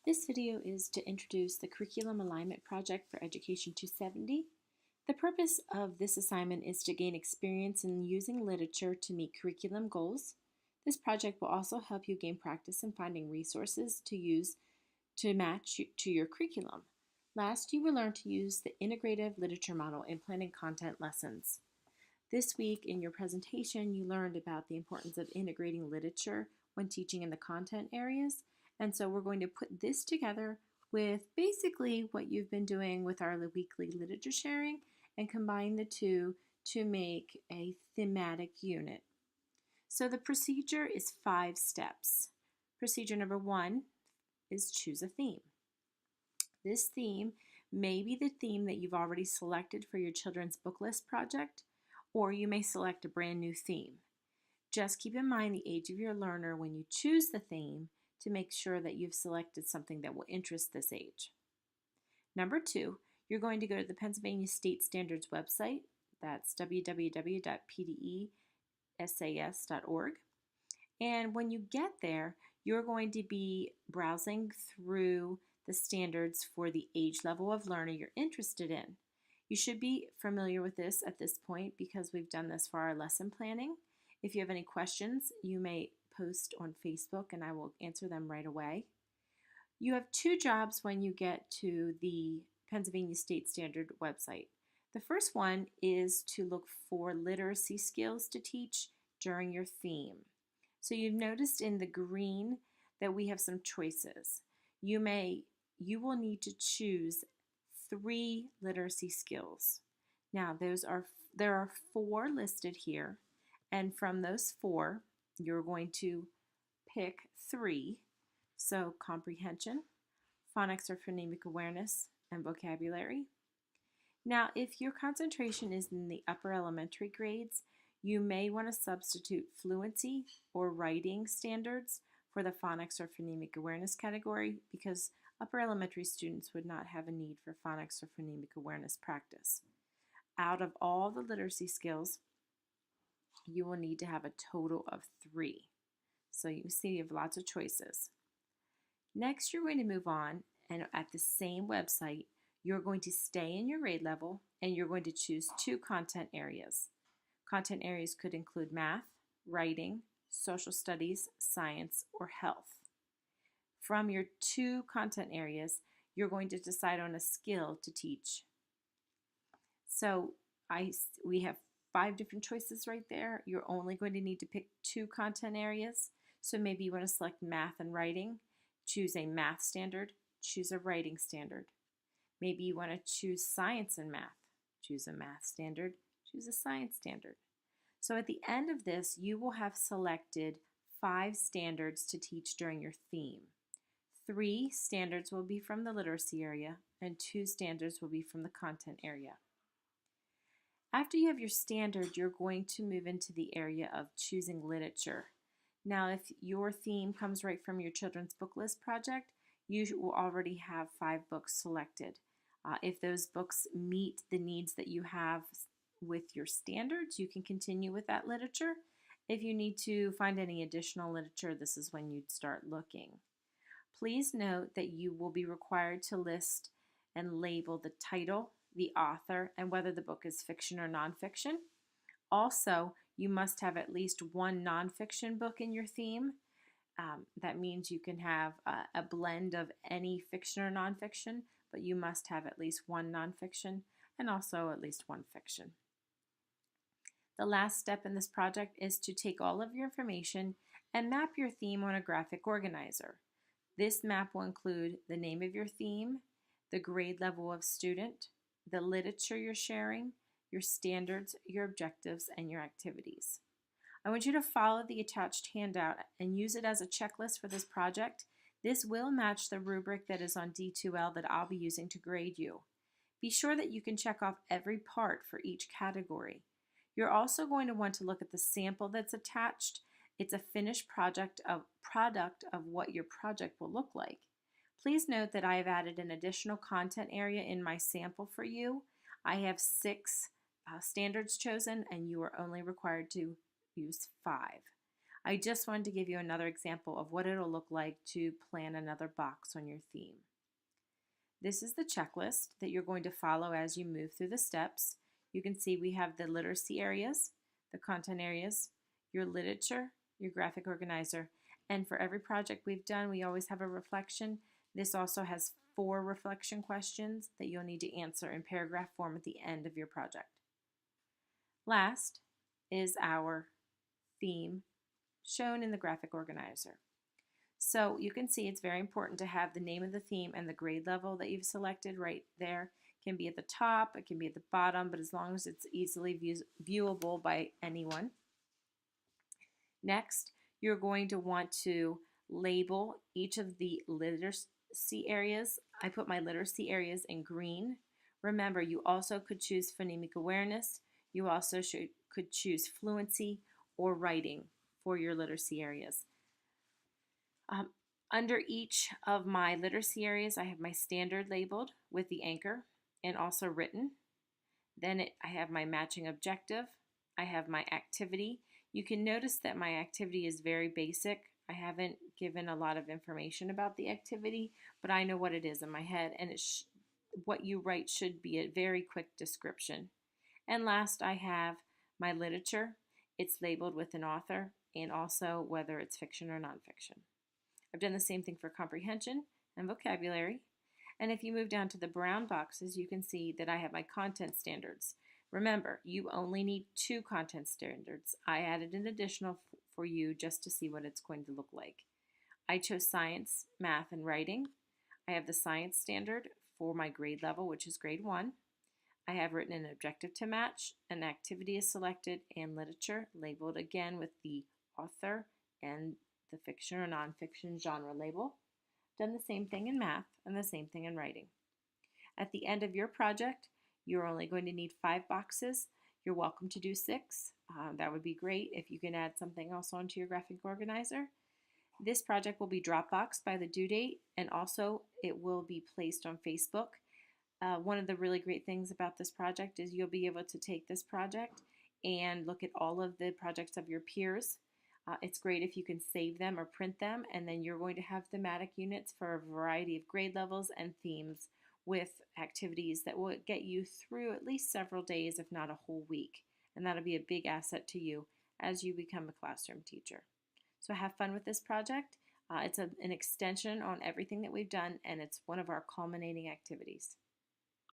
This video is to introduce the Curriculum Alignment Project for Education 270. The purpose of this assignment is to gain experience in using literature to meet curriculum goals. This project will also help you gain practice in finding resources to use to match to your curriculum. Last, you will learn to use the integrative literature model in planning content lessons. This week in your presentation, you learned about the importance of integrating literature when teaching in the content areas. And so we're going to put this together with basically what you've been doing with our weekly literature sharing and combine the two to make a thematic unit. So the procedure is 5 steps. Procedure number 1 is choose a theme. This theme may be the theme that you've already selected for your children's book list project, or you may select a brand new theme. Just keep in mind the age of your learner when you choose the theme to make sure that you've selected something that will interest this age. Number 2, you're going to go to the Pennsylvania State Standards website. That's www.pdesas.org. And when you get there, you're going to be browsing through the standards for the age level of learner you're interested in. You should be familiar with this at this point because we've done this for our lesson planning. If you have any questions, you may post on Facebook and I will answer them right away. You have 2 jobs when you get to the Pennsylvania State Standard website. The first one is to look for literacy skills to teach during your theme. So you've noticed in the green that we have some choices. You will need to choose 3 literacy skills. Now there are 4 listed here, and from those 4 you're going to pick 3. So comprehension, phonics or phonemic awareness, and vocabulary. Now if your concentration is in the upper elementary grades, you may want to substitute fluency or writing standards for the phonics or phonemic awareness category because upper elementary students would not have a need for phonics or phonemic awareness practice. Out of all the literacy skills, you will need to have a total of 3. So you can see you have lots of choices. Next, you're going to move on, and at the same website, you're going to stay in your grade level, and you're going to choose 2 content areas. Content areas could include math, writing, social studies, science, or health. From your 2 content areas, you're going to decide on a skill to teach. So we have 5 different choices right there. You're only going to need to pick 2 content areas. So maybe you want to select math and writing, choose a math standard, choose a writing standard. Maybe you want to choose science and math, choose a math standard, choose a science standard. So at the end of this, you will have selected 5 standards to teach during your theme. 3 standards will be from the literacy area, and 2 standards will be from the content area. After you have your standard, you're going to move into the area of choosing literature. Now, if your theme comes right from your children's book list project, you will already have 5 books selected. If those books meet the needs that you have with your standards, you can continue with that literature. If you need to find any additional literature, this is when you'd start looking. Please note that you will be required to list and label the title, the author, and whether the book is fiction or nonfiction. Also, you must have at least 1 nonfiction book in your theme. That means you can have a blend of any fiction or nonfiction, but you must have at least 1 nonfiction and also at least 1 fiction. The last step in this project is to take all of your information and map your theme on a graphic organizer. This map will include the name of your theme, the grade level of student, the literature you're sharing, your standards, your objectives, and your activities. I want you to follow the attached handout and use it as a checklist for this project. This will match the rubric that is on D2L that I'll be using to grade you. Be sure that you can check off every part for each category. You're also going to want to look at the sample that's attached. It's a finished product of what your project will look like. Please note that I have added an additional content area in my sample for you. I have 6 standards chosen, and you are only required to use 5. I just wanted to give you another example of what it'll look like to plan another box on your theme. This is the checklist that you're going to follow as you move through the steps. You can see we have the literacy areas, the content areas, your literature, your graphic organizer, and for every project we've done, we always have a reflection. This also has 4 reflection questions that you'll need to answer in paragraph form at the end of your project. Last is our theme shown in the graphic organizer. So you can see it's very important to have the name of the theme and the grade level that you've selected right there. It can be at the top, it can be at the bottom, but as long as it's easily viewable by anyone. Next, you're going to want to label each of the literacy areas. I put my literacy areas in green. Remember, you also could choose phonemic awareness. You also could choose fluency or writing for your literacy areas. Under each of my literacy areas, I have my standard labeled with the anchor and also written. Then I have my matching objective. I have my activity. You can notice that my activity is very basic. I haven't given a lot of information about the activity, but I know what it is in my head, and what you write should be a very quick description. And last, I have my literature. It's labeled with an author and also whether it's fiction or nonfiction. I've done the same thing for comprehension and vocabulary. And if you move down to the brown boxes, you can see that I have my content standards. Remember, you only need 2 content standards. I added an additional for you just to see what it's going to look like. I chose science, math, and writing. I have the science standard for my grade level, which is grade 1. I have written an objective to match, an activity is selected, and literature labeled again with the author and the fiction or nonfiction genre label. Done the same thing in math and the same thing in writing. At the end of your project, you're only going to need 5 boxes. You're welcome to do 6. That would be great if you can add something else onto your graphic organizer. This project will be Dropboxed by the due date, and also it will be placed on Facebook. One of the really great things about this project is you'll be able to take this project and look at all of the projects of your peers. It's great if you can save them or print them, and then you're going to have thematic units for a variety of grade levels and themes with activities that will get you through at least several days, if not a whole week. And that'll be a big asset to you as you become a classroom teacher. So have fun with this project. It's an extension on everything that we've done, and it's one of our culminating activities.